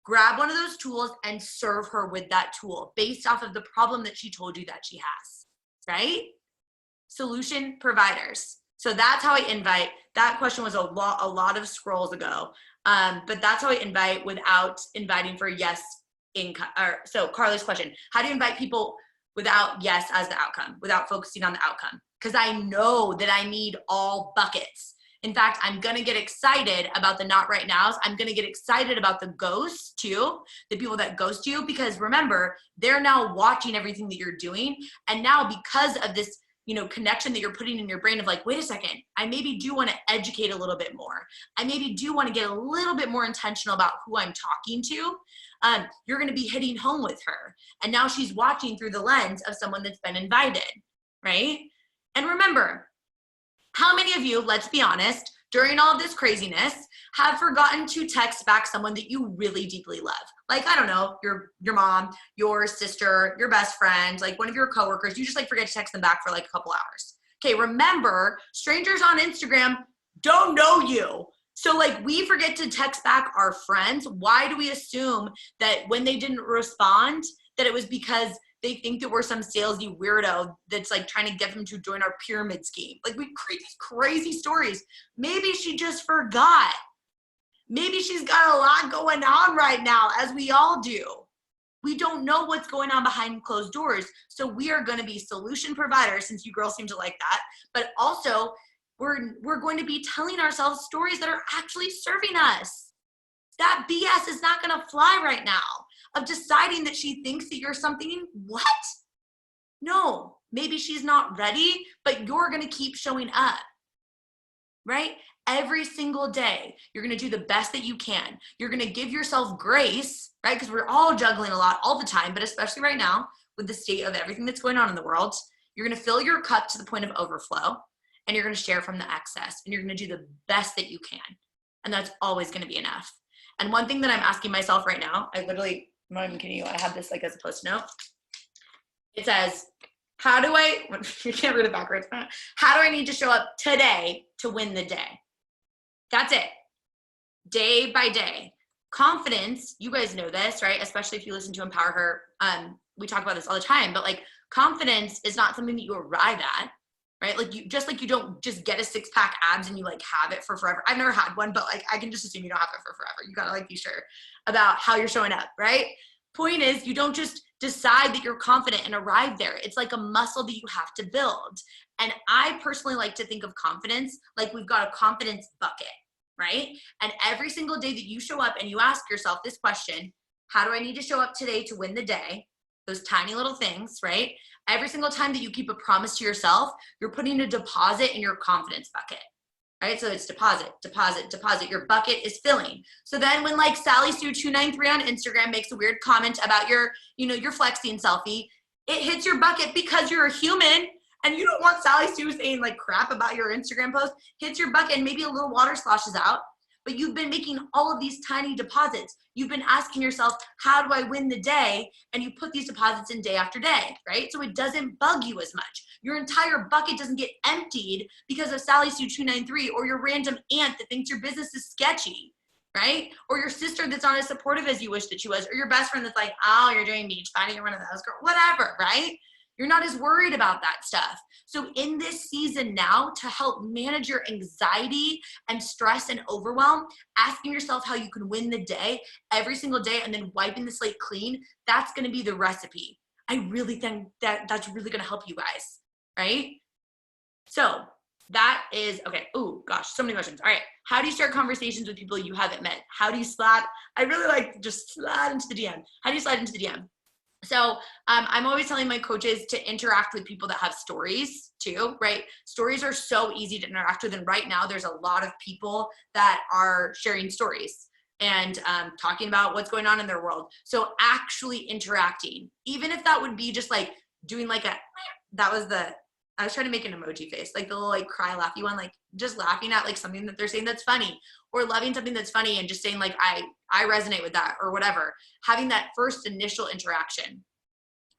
Grab one of those tools and serve her with that tool based off of the problem that she told you that she has, right? Solution providers. So that's how I invite. That question was a lot of scrolls ago, but that's how I invite without inviting for yes income. So Carly's question, how do you invite people without yes as the outcome, without focusing on the outcome? Because I know that I need all buckets. In fact, I'm going to get excited about the not right nows. I'm going to get excited about the ghosts too, the people that ghost you, because remember, they're now watching everything that you're doing. And now because of this, connection that you're putting in your brain of like, wait a second, I maybe do want to educate a little bit more. I maybe do want to get a little bit more intentional about who I'm talking to. You're going to be hitting home with her. And now she's watching through the lens of someone that's been invited, right? And remember, how many of you, let's be honest, during all of this craziness, have forgotten to text back someone that you really deeply love? Like, I don't know, your mom, your sister, your best friend, like one of your coworkers, you just like forget to text them back for like a couple hours. Okay, remember, strangers on Instagram don't know you. So like we forget to text back our friends. Why do we assume that when they didn't respond, that it was because they think that we're some salesy weirdo that's like trying to get them to join our pyramid scheme? Like we create these crazy stories. Maybe she just forgot. Maybe she's got a lot going on right now, as we all do. We don't know what's going on behind closed doors. So we are going to be solution providers, since you girls seem to like that. But also we're going to be telling ourselves stories that are actually serving us. That BS is not going to fly right now. Of deciding that she thinks that you're something, what? No, maybe she's not ready, but you're gonna keep showing up, right? Every single day, you're gonna do the best that you can. You're gonna give yourself grace, right? Because we're all juggling a lot all the time, but especially right now with the state of everything that's going on in the world, you're gonna fill your cup to the point of overflow, and you're gonna share from the excess, and you're gonna do the best that you can. And that's always gonna be enough. And one thing that I'm asking myself right now, I'm not even kidding you, I have this like as a post note. It says, you can't read it backwards. How do I need to show up today to win the day? That's it. Day by day. Confidence, you guys know this, right? Especially if you listen to Empower Her. We talk about this all the time, but like confidence is not something that you arrive at, right? Like you don't just get a 6-pack abs and you like have it for forever. I've never had one, but like I can just assume you don't have it for forever. You gotta like be sure about how you're showing up, right? point is, you don't just decide that you're confident and arrive there. It's like a muscle that you have to build. And I personally like to think of confidence like we've got a confidence bucket, right? And every single day that you show up and you ask yourself this question, how do I need to show up today to win the day? Those tiny little things, right? Every single time that you keep a promise to yourself, you're putting a deposit in your confidence bucket. Right? So it's deposit, deposit, deposit. Your bucket is filling. So then when like Sally Sue 293 on Instagram makes a weird comment about your, your flexing selfie, it hits your bucket because you're a human and you don't want Sally Sue saying like crap about your Instagram post, hits your bucket and maybe a little water sloshes out. But you've been making all of these tiny deposits. You've been asking yourself, how do I win the day? And you put these deposits in day after day, right? So it doesn't bug you as much. Your entire bucket doesn't get emptied because of Sally Sue 293 or your random aunt that thinks your business is sketchy, right? Or your sister that's not as supportive as you wish that she was, or your best friend that's like, oh, you're doing beach finding, you're one of those girls, whatever, right? You're not as worried about that stuff. So in this season now, to help manage your anxiety and stress and overwhelm, asking yourself how you can win the day every single day and then wiping the slate clean, that's going to be the recipe. I really think that that's really going to help you guys, right? So that is, okay. Oh gosh, so many questions. All right. How do you start conversations with people you haven't met? How do you slide? I really like just slide into the DM. How do you slide into the DM? So I'm always telling my coaches to interact with people that have stories too, right? Stories are so easy to interact with. And right now there's a lot of people that are sharing stories and talking about what's going on in their world. So actually interacting, even if that would be just like doing like I was trying to make an emoji face, like the little like cry laughy one, like just laughing at like something that they're saying that's funny, or loving something that's funny and just saying like, I resonate with that or whatever. Having that first initial interaction.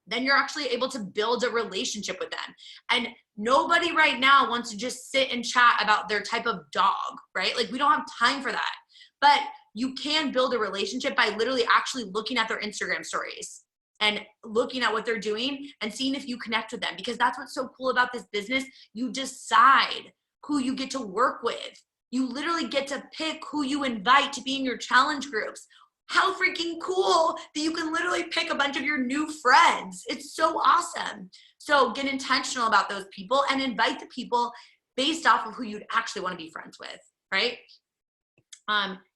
Then you're actually able to build a relationship with them. And nobody right now wants to just sit and chat about their type of dog, right? Like we don't have time for that. But you can build a relationship by literally actually looking at their Instagram stories and looking at what they're doing and seeing if you connect with them, because that's what's so cool about this business. You decide who you get to work with. You literally get to pick who you invite to be in your challenge groups. How freaking cool that you can literally pick a bunch of your new friends. It's so awesome. So get intentional about those people and invite the people based off of who you'd actually want to be friends with, right?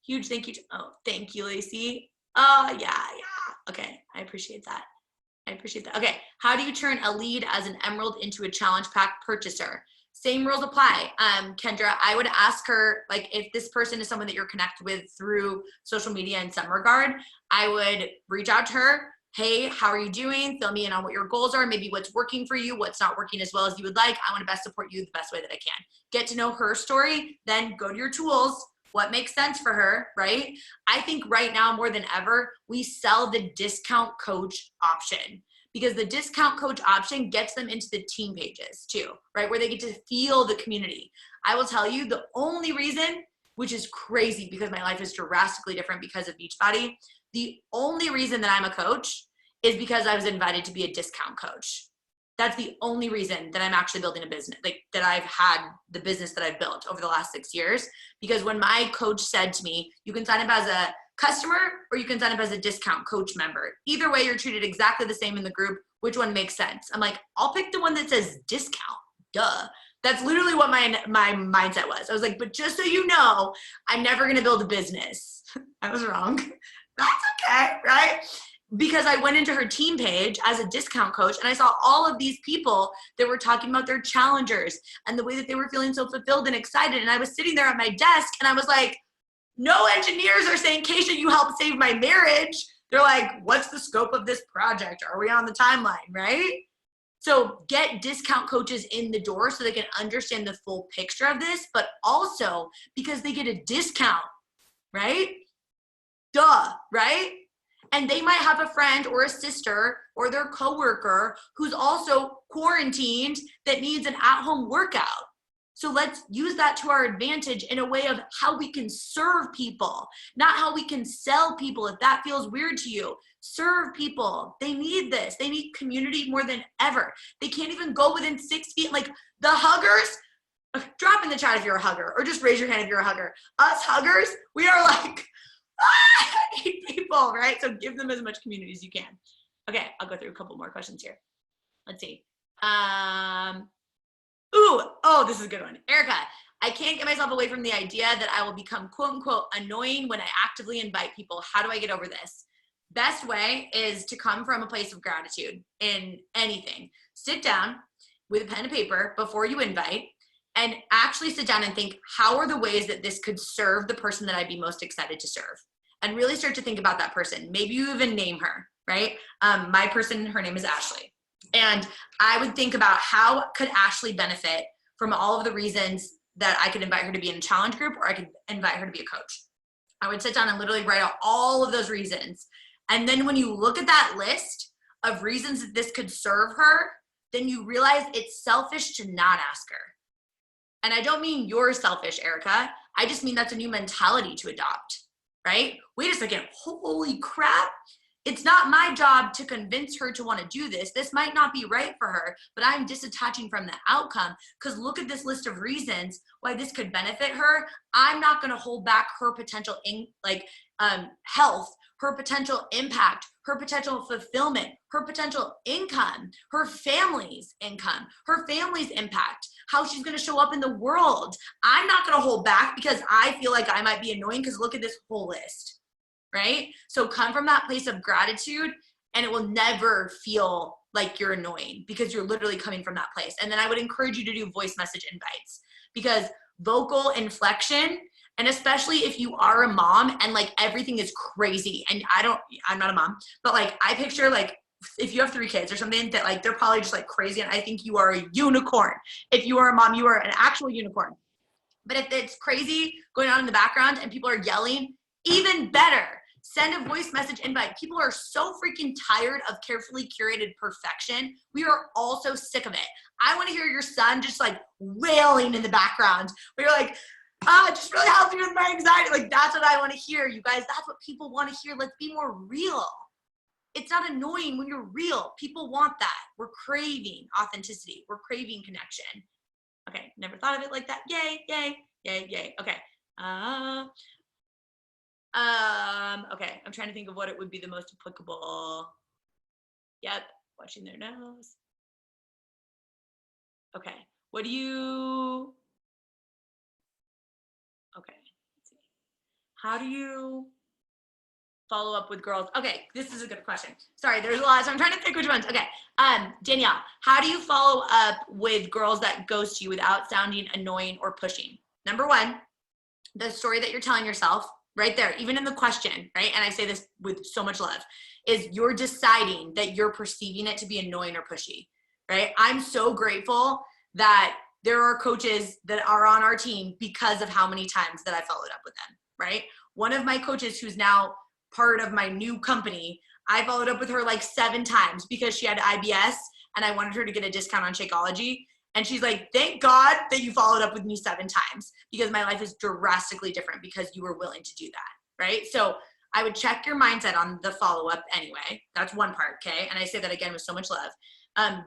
Huge thank you. Thank you, Lacey. Oh, yeah. Okay, I appreciate that. Okay, how do you turn a lead as an emerald into a challenge pack purchaser? Same rules apply. Kendra, I would ask her, like, if this person is someone that you're connected with through social media in some regard, I would reach out to her. Hey, how are you doing? Fill me in on what your goals are, maybe what's working for you, what's not working as well as you would like. I want to best support you the best way that I can. Get to know her story, then go to your tools. What makes sense for her, right? I think right now more than ever, we sell the discount coach option, because the discount coach option gets them into the team pages too, right? Where they get to feel the community. I will tell you the only reason, which is crazy because my life is drastically different because of Beachbody, the only reason that I'm a coach is because I was invited to be a discount coach. That's the only reason that I'm actually building a business, like that I've had the business that I've built over the last 6 years. Because when my coach said to me, you can sign up as a customer or you can sign up as a discount coach member. Either way, you're treated exactly the same in the group. Which one makes sense? I'm like, I'll pick the one that says discount. Duh. That's literally what my mindset was. I was like, but just so you know, I'm never going to build a business. I was wrong. That's okay, right? Because I went into her team page as a discount coach and I saw all of these people that were talking about their challengers and the way that they were feeling so fulfilled and excited. And I was sitting there at my desk and I was like, no engineers are saying, Kacia, you helped save my marriage. They're like, what's the scope of this project? Are we on the timeline, right? So get discount coaches in the door so they can understand the full picture of this, but also because they get a discount, right? Duh, right? And they might have a friend or a sister or their coworker who's also quarantined that needs an at-home workout. So let's use that to our advantage in a way of how we can serve people, not how we can sell people. If that feels weird to you, serve people. They need this. They need community more than ever. They can't even go within 6 feet. Like the huggers, drop in the chat if you're a hugger or just raise your hand if you're a hugger. Us huggers, we are like, 8 people, right? So give them as much community as you can. Okay, I'll go through a couple more questions here. Let's see. This is a good one. Erica, I can't get myself away from the idea that I will become quote unquote annoying when I actively invite people. How do I get over this? Best way is to come from a place of gratitude in anything. Sit down with a pen and paper before you invite and actually sit down and think, how are the ways that this could serve the person that I'd be most excited to serve? And really start to think about that person. Maybe you even name her, right? My person, her name is Ashley. And I would think about how could Ashley benefit from all of the reasons that I could invite her to be in a challenge group, or I could invite her to be a coach. I would sit down and literally write out all of those reasons. And then when you look at that list of reasons that this could serve her, then you realize it's selfish to not ask her. And I don't mean you're selfish, Erica. I just mean that's a new mentality to adopt, right? Wait a second, holy crap. It's not my job to convince her to want to do this. This might not be right for her, but I'm disattaching from the outcome because look at this list of reasons why this could benefit her. I'm not going to hold back her potential health, her potential impact, her potential fulfillment, her potential income, her family's income, her family's impact, how she's going to show up in the world. I'm not going to hold back because I feel like I might be annoying because look at this whole list. Right? So come from that place of gratitude and it will never feel like you're annoying because you're literally coming from that place. And then I would encourage you to do voice message invites because vocal inflection, and especially if you are a mom and like everything is crazy and I'm not a mom, but like I picture like if you have 3 kids or something that like they're probably just like crazy and I think you are a unicorn. If you are a mom, you are an actual unicorn. But if it's crazy going on in the background and people are yelling, even better. Send a voice message invite. People are so freaking tired of carefully curated perfection. We are all so sick of it. I want to hear your son just like wailing in the background. Where you're like, it just really helps me with my anxiety. Like that's what I want to hear, you guys. That's what people want to hear. Let's be more real. It's not annoying when you're real. People want that. We're craving authenticity. We're craving connection. Okay, never thought of it like that. Yay, yay, yay, yay. Okay. Okay, I'm trying to think of what it would be the most applicable. Yep, watching their nose. Okay, okay, let's see. How do you follow up with girls? Okay, this is a good question. Sorry, there's a lot, so I'm trying to pick which ones. Okay, Danielle, how do you follow up with girls that ghost you without sounding annoying or pushing? Number 1, the story that you're telling yourself, right there, even in the question, right? And I say this with so much love, is you're deciding that you're perceiving it to be annoying or pushy, right? I'm so grateful that there are coaches that are on our team because of how many times that I followed up with them, right? One of my coaches who's now part of my new company, I followed up with her like 7 times because she had IBS and I wanted her to get a discount on Shakeology. And she's like, thank God that you followed up with me 7 times because my life is drastically different because you were willing to do that, right? So I would check your mindset on the follow-up anyway. That's one part, okay? And I say that again with so much love.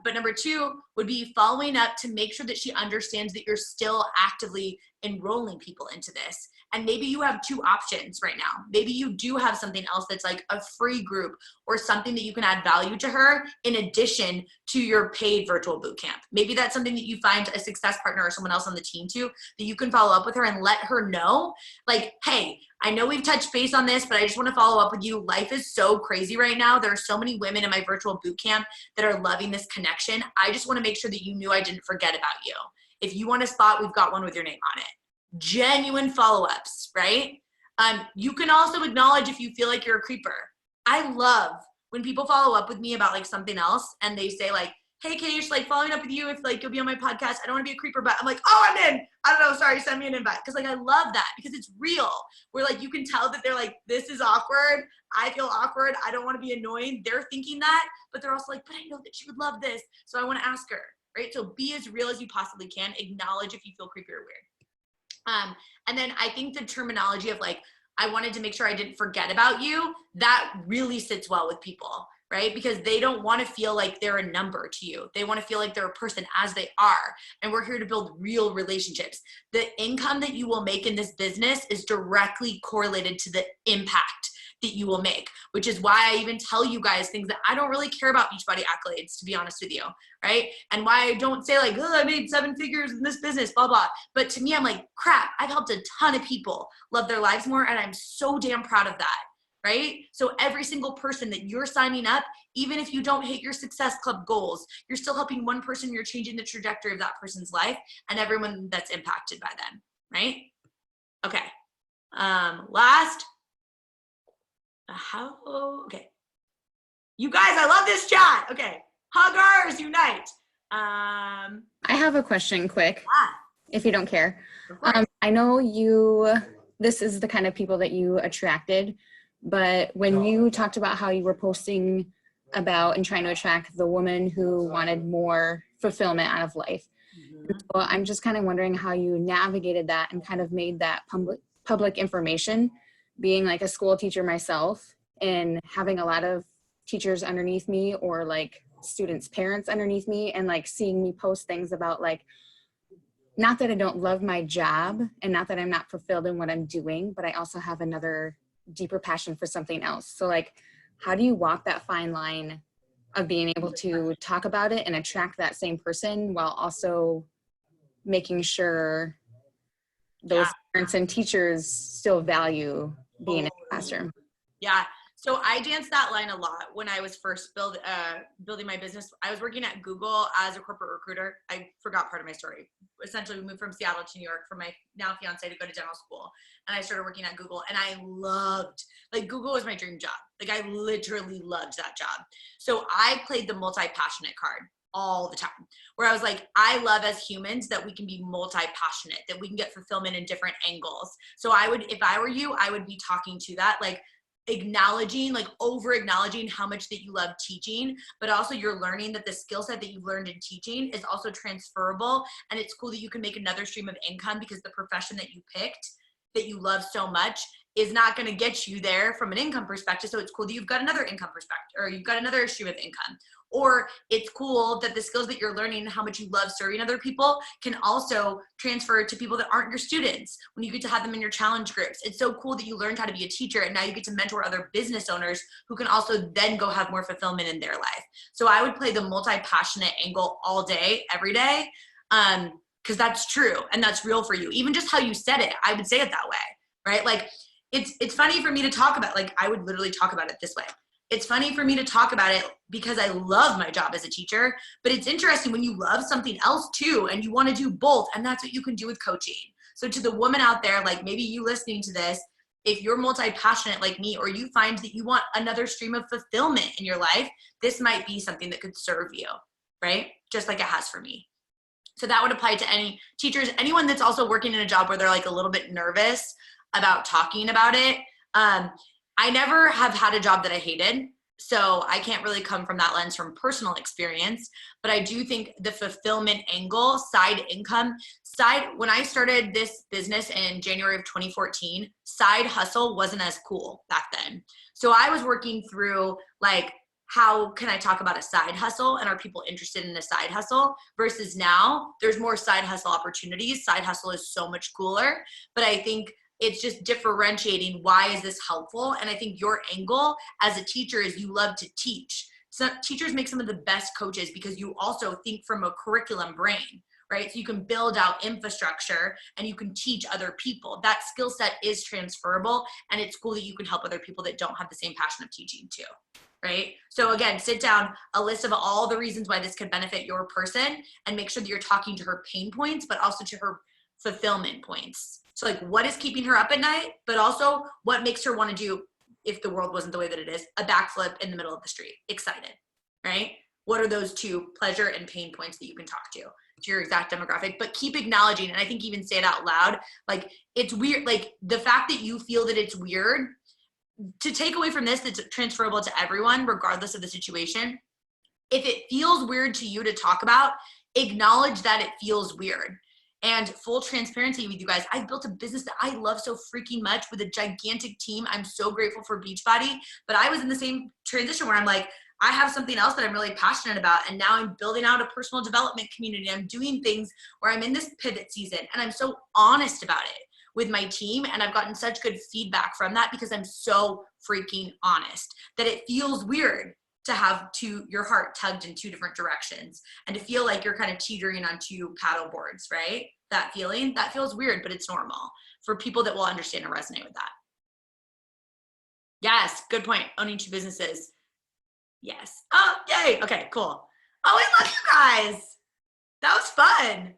But number 2 would be following up to make sure that she understands that you're still actively enrolling people into this. And maybe you have 2 options right now. Maybe you do have something else that's like a free group or something that you can add value to her in addition to your paid virtual bootcamp. Maybe that's something that you find a success partner or someone else on the team to, that you can follow up with her and let her know, like, hey, I know we've touched base on this, but I just want to follow up with you. Life is so crazy right now. There are so many women in my virtual bootcamp that are loving this connection. I just want to make sure that you knew I didn't forget about you. If you want a spot, we've got one with your name on it. Genuine follow-ups, right? You can also acknowledge if you feel like you're a creeper. I love when people follow up with me about like something else and they say like, hey, Kacia, like following up with you if like you'll be on my podcast. I don't want to be a creeper, but I'm like, oh, I'm in. I don't know. Sorry, send me an invite. Because like I love that because it's real. Where like you can tell that they're like, this is awkward. I feel awkward. I don't want to be annoying. They're thinking that, but they're also like, but I know that she would love this. So I want to ask her, right? So be as real as you possibly can. Acknowledge if you feel creepy or weird. And then I think the terminology of like, I wanted to make sure I didn't forget about you, that really sits well with people, right? Because they don't want to feel like they're a number to you. They want to feel like they're a person as they are. And we're here to build real relationships. The income that you will make in this business is directly correlated to the impact that you will make, which is why I even tell you guys things that I don't really care about Beachbody accolades, to be honest with you, right? And why I don't say like, oh, I made 7 figures in this business, blah, blah. But to me, I'm like, crap, I've helped a ton of people love their lives more, and I'm so damn proud of that, right? So every single person that you're signing up, even if you don't hit your Success Club goals, you're still helping one person, you're changing the trajectory of that person's life and everyone that's impacted by them, right? Okay. Last, okay. You guys, I love this chat. Okay. Huggers unite. I have a question quick, if you don't care. Of course. I know this is the kind of people that you attracted, but when you talked about how you were posting about and trying to attract the woman who wanted more fulfillment out of life. So I'm just kind of wondering how you navigated that and kind of made that public information, being like a school teacher myself and having a lot of teachers underneath me or like students' parents underneath me, and like seeing me post things about like, not that I don't love my job and not that I'm not fulfilled in what I'm doing, but I also have another deeper passion for something else. So like, how do you walk that fine line of being able to talk about it and attract that same person while also making sure those parents and teachers still value being in the classroom? Yeah. So I danced that line a lot when I was first building my business. I was working at Google as a corporate recruiter. I forgot part of my story. Essentially, we moved from Seattle to New York for my now fiance to go to dental school. And I started working at Google, and I loved, like, Google was my dream job. Like, I literally loved that job. So I played the multi-passionate card all the time, where I was like, I love as humans that we can be multi-passionate, that we can get fulfillment in different angles. So I would, if I were you, I would be talking to that, like, acknowledging, like over acknowledging how much that you love teaching, but also you're learning that the skill set that you've learned in teaching is also transferable. And it's cool that you can make another stream of income because the profession that you picked that you love so much is not going to get you there from an income perspective. So it's cool that you've got another income perspective, or you've got another stream of income. Or it's cool that the skills that you're learning and how much you love serving other people can also transfer to people that aren't your students when you get to have them in your challenge groups. It's so cool that you learned how to be a teacher, and now you get to mentor other business owners who can also then go have more fulfillment in their life. So I would play the multi-passionate angle all day, every day, because that's true and that's real for you. Even just how you said it, I would say it that way, right? Like, it's funny for me to talk about, like, I would literally talk about it this way. It's funny for me to talk about it because I love my job as a teacher, but it's interesting when you love something else too, and you want to do both, and that's what you can do with coaching. So to the woman out there, like maybe you listening to this, if you're multi-passionate like me, or you find that you want another stream of fulfillment in your life, this might be something that could serve you, right? Just like it has for me. So that would apply to any teachers, anyone that's also working in a job where they're like a little bit nervous about talking about it. I never have had a job that I hated, so I can't really come from that lens from personal experience, but I do think the fulfillment angle, side income, when I started this business in January of 2014, side hustle wasn't as cool back then. So I was working through like, how can I talk about a side hustle, and are people interested in a side hustle, versus now there's more side hustle opportunities. Side hustle is so much cooler, but I think it's just differentiating why is this helpful. And I think your angle as a teacher is you love to teach. So teachers make some of the best coaches because you also think from a curriculum brain, right? So you can build out infrastructure and you can teach other people. That skill set is transferable, and it's cool that you can help other people that don't have the same passion of teaching too, right? So again, sit down, a list of all the reasons why this could benefit your person, and make sure that you're talking to her pain points, but also to her fulfillment points. So like, what is keeping her up at night, but also what makes her want to do, if the world wasn't the way that it is, a backflip in the middle of the street, excited, right? What are those two pleasure and pain points that you can talk to your exact demographic, but keep acknowledging, and I think even say it out loud, like, it's weird, like the fact that you feel that it's weird, to take away from this, that's transferable to everyone, regardless of the situation. If it feels weird to you to talk about, acknowledge that it feels weird. And full transparency with you guys, I've built a business that I love so freaking much with a gigantic team. I'm so grateful for Beachbody, but I was in the same transition where I'm like, I have something else that I'm really passionate about, and now I'm building out a personal development community. I'm doing things where I'm in this pivot season, and I'm so honest about it. with my team. And I've gotten such good feedback from that because I'm so freaking honest that it feels weird to have your heart tugged in two different directions and to feel like you're kind of teetering on two paddle boards, right? That feels weird, but it's normal for people that will understand and resonate with that. Yes, good point. Owning two businesses. Yes. Oh, yay. Okay, cool. Oh, I love you guys. That was fun.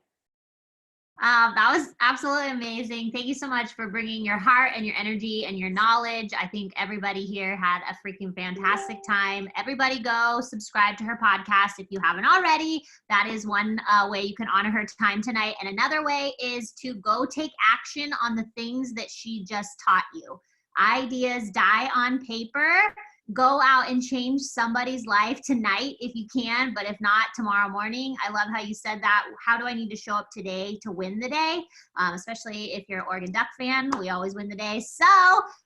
That was absolutely amazing. Thank you so much for bringing your heart and your energy and your knowledge. I think everybody here had a freaking fantastic time. Everybody go subscribe to her podcast if you haven't already. That is one way you can honor her time tonight. And another way is to go take action on the things that she just taught you. Ideas die on paper. Go out and change somebody's life tonight if you can, but if not, tomorrow morning. I love how you said that. How do I need to show up today to win the day? Especially if you're an Oregon Duck fan, we always win the day. So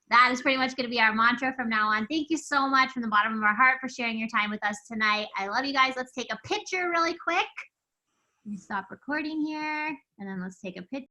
that is pretty much going to be our mantra from now on. Thank you so much from the bottom of our heart for sharing your time with us tonight. I love you guys. Let's take a picture really quick. Let me stop recording here, and then let's take a picture.